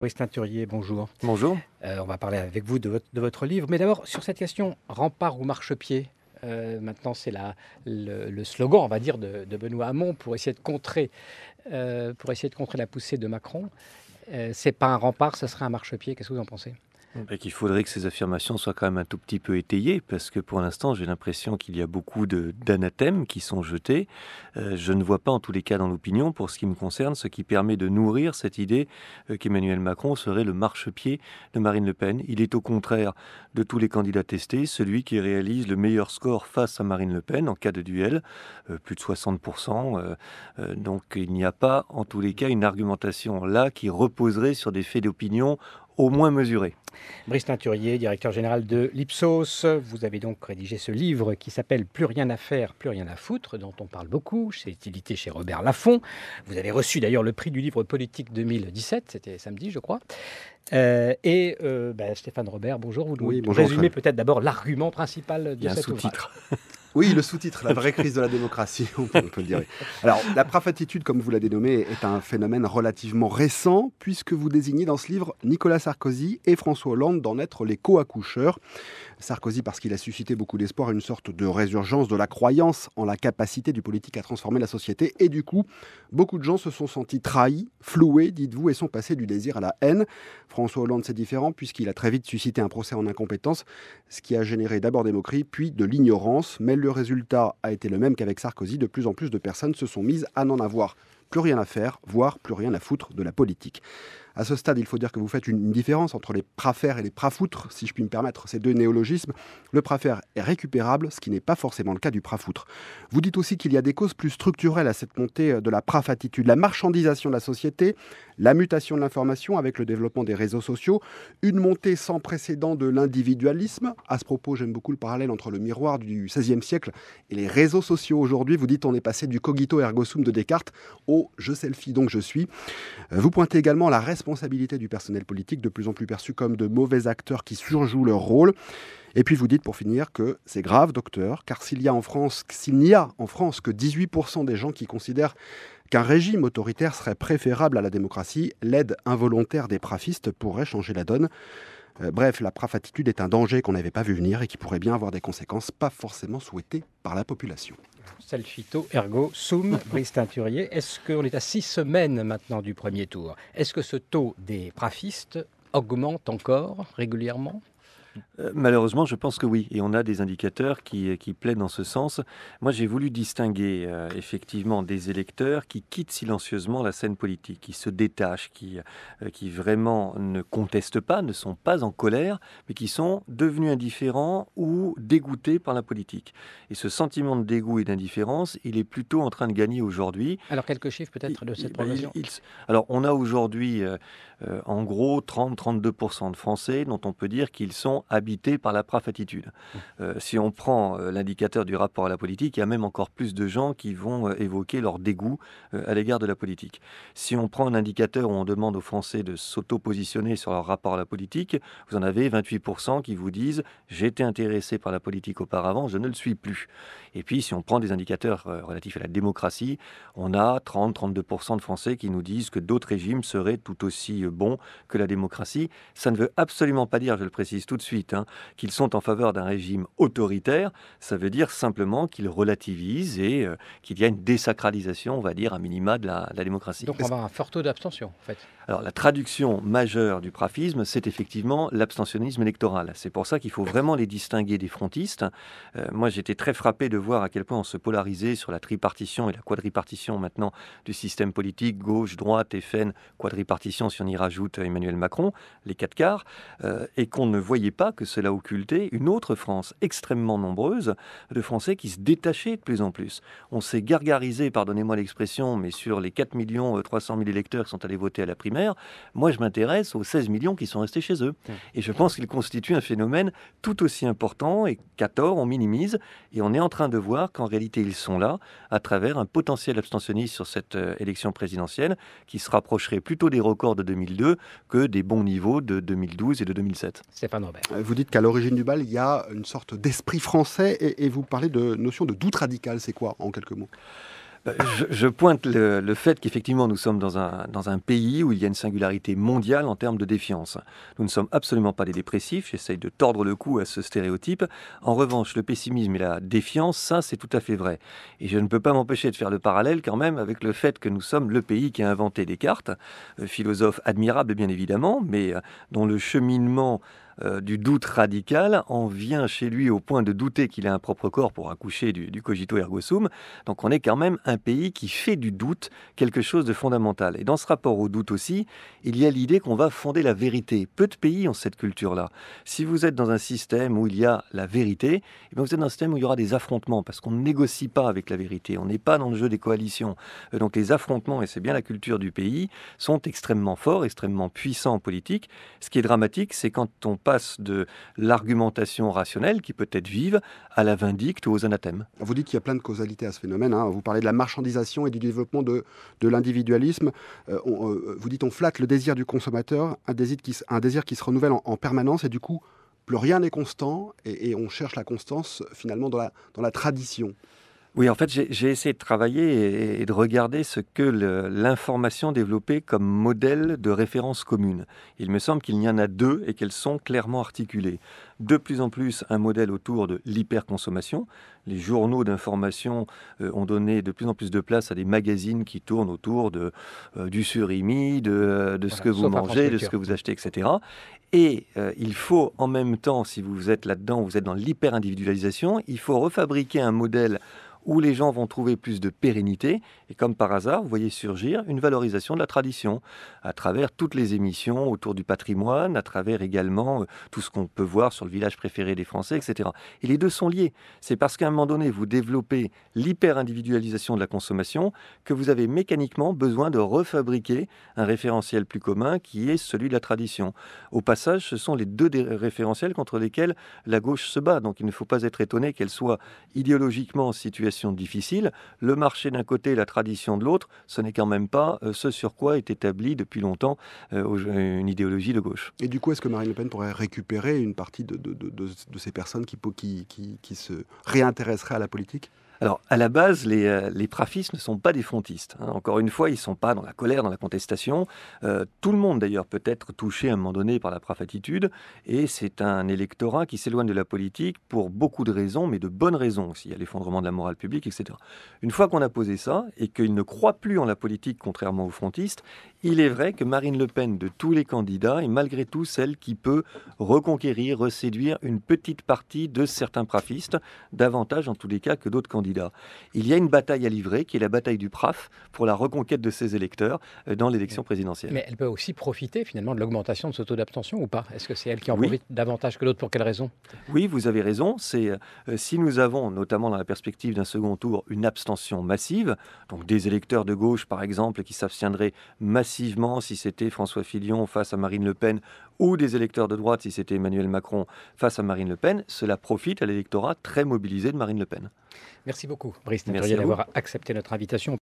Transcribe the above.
Brice Teinturier, bonjour. Bonjour. On va parler avec vous de votre livre. Mais d'abord, sur cette question, rempart ou marchepied, maintenant c'est le slogan, on va dire, de Benoît Hamon pour essayer de contrer la poussée de Macron. C'est pas un rempart, ce serait un marchepied. Qu'est-ce que vous en pensez ? Qu'il faudrait que ces affirmations soient quand même un tout petit peu étayées, parce que pour l'instant, j'ai l'impression qu'il y a beaucoup d'anathèmes qui sont jetés. Je ne vois pas, en tous les cas dans l'opinion, pour ce qui me concerne, ce qui permet de nourrir cette idée qu'Emmanuel Macron serait le marchepied de Marine Le Pen. Il est au contraire de tous les candidats testés, celui qui réalise le meilleur score face à Marine Le Pen en cas de duel, plus de 60%. Donc il n'y a pas, en tous les cas, une argumentation là qui reposerait sur des faits d'opinion au moins mesurés. Brice Teinturier, directeur général de l'Ipsos, vous avez donc rédigé ce livre qui s'appelle « Plus rien à faire, plus rien à foutre », dont on parle beaucoup. C'est édité chez Robert Laffont. Vous avez reçu d'ailleurs le prix du livre politique 2017, c'était samedi je crois. Stéphane Robert, bonjour. Vous nous résumez peut-être d'abord l'argument principal de cet ouvrage. Oui, le sous-titre, la vraie crise de la démocratie, on peut le dire. Alors, la prafatitude, comme vous l'avez dénommé, est un phénomène relativement récent, puisque vous désignez dans ce livre Nicolas Sarkozy et François Hollande d'en être les co-accoucheurs. Sarkozy parce qu'il a suscité beaucoup d'espoir, une sorte de résurgence de la croyance en la capacité du politique à transformer la société. Et du coup, beaucoup de gens se sont sentis trahis, floués, dites-vous, et sont passés du désir à la haine. François Hollande, c'est différent, puisqu'il a très vite suscité un procès en incompétence, ce qui a généré d'abord des moqueries, puis de l'ignorance. Mais le résultat a été le même qu'avec Sarkozy. De plus en plus de personnes se sont mises à n'en avoir plus rien à faire, voire plus rien à foutre de la politique. À ce stade, il faut dire que vous faites une différence entre les prafères et les prafoutres, si je puis me permettre, ces deux néologismes. Le prafère est récupérable, ce qui n'est pas forcément le cas du prafoutre. Vous dites aussi qu'il y a des causes plus structurelles à cette montée de la prafatitude, la marchandisation de la société, la mutation de l'information avec le développement des réseaux sociaux, une montée sans précédent de l'individualisme. À ce propos, j'aime beaucoup le parallèle entre le miroir du XVIe siècle et les réseaux sociaux aujourd'hui. Vous dites on est passé du cogito ergo sum de Descartes au « je selfie donc je suis ». Vous pointez également la responsabilité du personnel politique, de plus en plus perçu comme de mauvais acteurs qui surjouent leur rôle. Et puis vous dites pour finir que c'est grave, docteur, car s'il n'y a en France que 18% des gens qui considèrent qu'un régime autoritaire serait préférable à la démocratie, l'aide involontaire des prafistes pourrait changer la donne. Bref, la prafatitude est un danger qu'on n'avait pas vu venir et qui pourrait bien avoir des conséquences pas forcément souhaitées par la population. Selfito ergo sum, Brice Teinturier. Est-ce qu'on est à 6 semaines maintenant du premier tour ? Est-ce que ce taux des prafistes augmente encore régulièrement ? Malheureusement, je pense que oui. Et on a des indicateurs qui plaident dans ce sens. Moi, j'ai voulu distinguer effectivement des électeurs qui quittent silencieusement la scène politique, qui se détachent, qui vraiment ne contestent pas, ne sont pas en colère, mais qui sont devenus indifférents ou dégoûtés par la politique. Et ce sentiment de dégoût et d'indifférence, il est plutôt en train de gagner aujourd'hui. Alors, quelques chiffres peut-être de cette progression ? Alors, on a aujourd'hui en gros 30-32% de Français dont on peut dire qu'ils sont habités par la prafatitude. Si on prend l'indicateur du rapport à la politique, il y a même encore plus de gens qui vont évoquer leur dégoût à l'égard de la politique. Si on prend un indicateur où on demande aux Français de s'auto-positionner sur leur rapport à la politique, vous en avez 28% qui vous disent « j'étais intéressé par la politique auparavant, je ne le suis plus ». Et puis si on prend des indicateurs relatifs à la démocratie, on a 30-32% de Français qui nous disent que d'autres régimes seraient tout aussi bons que la démocratie. Ça ne veut absolument pas dire, je le précise tout de suite, qu'ils sont en faveur d'un régime autoritaire. Ça veut dire simplement qu'ils relativisent et qu'il y a une désacralisation, on va dire, à minima de la démocratie. Donc on va avoir un fort taux d'abstention, en fait. Alors la traduction majeure du prafisme, c'est effectivement l'abstentionnisme électoral. C'est pour ça qu'il faut vraiment les distinguer des frontistes. Moi, j'étais très frappé de voir à quel point on se polarisait sur la tripartition et la quadripartition maintenant du système politique, gauche, droite, FN, quadripartition si on y rajoute Emmanuel Macron, les 4 quarts, et qu'on ne voyait pas que cela occultait une autre France extrêmement nombreuse de Français qui se détachaient de plus en plus. On s'est gargarisé, pardonnez-moi l'expression, mais sur les 4 300 000 électeurs qui sont allés voter à la primaire, moi je m'intéresse aux 16 millions qui sont restés chez eux. Et je pense qu'il constitue un phénomène tout aussi important et qu'à tort on minimise. Et on est en train de voir qu'en réalité ils sont là à travers un potentiel abstentionnisme sur cette élection présidentielle qui se rapprocherait plutôt des records de 2002 que des bons niveaux de 2012 et de 2007. Stéphane Robert. Vous dites qu'à l'origine du bal, il y a une sorte d'esprit français et vous parlez de notion de doute radical. C'est quoi, en quelques mots ? Je pointe le fait qu'effectivement nous sommes dans un pays où il y a une singularité mondiale en termes de défiance. Nous ne sommes absolument pas des dépressifs, j'essaye de tordre le cou à ce stéréotype. En revanche, le pessimisme et la défiance, ça c'est tout à fait vrai. Et je ne peux pas m'empêcher de faire le parallèle quand même avec le fait que nous sommes le pays qui a inventé Descartes, philosophe admirable bien évidemment, mais dont le cheminement du doute radical en vient chez lui au point de douter qu'il a un propre corps pour accoucher du cogito ergo sum. Donc on est quand même un pays qui fait du doute quelque chose de fondamental. Et dans ce rapport au doute aussi, il y a l'idée qu'on va fonder la vérité. Peu de pays ont cette culture-là. Si vous êtes dans un système où il y a la vérité, eh bien vous êtes dans un système où il y aura des affrontements parce qu'on ne négocie pas avec la vérité. On n'est pas dans le jeu des coalitions. Donc les affrontements, et c'est bien la culture du pays, sont extrêmement forts, extrêmement puissants en politique. Ce qui est dramatique, c'est quand on passe de l'argumentation rationnelle, qui peut être vive, à la vindicte ou aux anathèmes. Vous dites qu'il y a plein de causalités à ce phénomène. Vous parlez de la marchandisation et du développement de l'individualisme. Vous dites on flatte le désir du consommateur, un désir qui se renouvelle en permanence et du coup, plus rien n'est constant et on cherche la constance finalement dans la tradition. Oui, en fait, j'ai essayé de travailler et de regarder ce que l'information développait comme modèle de référence commune. Il me semble qu'il y en a deux et qu'elles sont clairement articulées. De plus en plus, un modèle autour de l'hyperconsommation. Les journaux d'information ont donné de plus en plus de place à des magazines qui tournent autour du surimi, de ce que vous mangez, de ce que vous achetez, etc. Et il faut en même temps, si vous êtes là-dedans, vous êtes dans l'hyper-individualisation, il faut refabriquer un modèle où les gens vont trouver plus de pérennité. Et comme par hasard, vous voyez surgir une valorisation de la tradition à travers toutes les émissions autour du patrimoine, à travers également tout ce qu'on peut voir sur le village préféré des Français, etc. Et les deux sont liés. C'est parce qu'à un moment donné, vous développez l'hyper-individualisation de la consommation que vous avez mécaniquement besoin de refabriquer un référentiel plus commun qui est celui de la tradition. Au passage, ce sont les deux référentiels contre lesquels la gauche se bat. Donc il ne faut pas être étonné qu'elle soit idéologiquement en situation difficile. Le marché d'un côté, la tradition de l'autre, ce n'est quand même pas ce sur quoi est établie depuis longtemps une idéologie de gauche. Et du coup, est-ce que Marine Le Pen pourrait récupérer une partie de ces personnes qui se réintéresseraient à la politique ? Alors, à la base, les prafistes ne sont pas des frontistes. Encore une fois, ils ne sont pas dans la colère, dans la contestation. Tout le monde, d'ailleurs, peut être touché à un moment donné par la prafatitude. Et c'est un électorat qui s'éloigne de la politique pour beaucoup de raisons, mais de bonnes raisons aussi. Il y a l'effondrement de la morale publique, etc. Une fois qu'on a posé ça, et qu'il ne croit plus en la politique, contrairement aux frontistes, il est vrai que Marine Le Pen, de tous les candidats, est malgré tout celle qui peut reconquérir, reséduire une petite partie de certains prafistes, davantage en tous les cas que d'autres candidats. Il y a une bataille à livrer, qui est la bataille du PRAF, pour la reconquête de ses électeurs dans l'élection présidentielle. Mais elle peut aussi profiter finalement de l'augmentation de ce taux d'abstention ou pas ? Est-ce que c'est elle qui en profite davantage que d'autres ? Pour quelle raison ? Oui, vous avez raison. C'est si nous avons, notamment dans la perspective d'un second tour, une abstention massive, donc des électeurs de gauche par exemple qui s'abstiendraient massivement si c'était François Fillon face à Marine Le Pen, ou des électeurs de droite si c'était Emmanuel Macron face à Marine Le Pen, cela profite à l'électorat très mobilisé de Marine Le Pen. Merci beaucoup, Brice Naturier, d'avoir accepté notre invitation.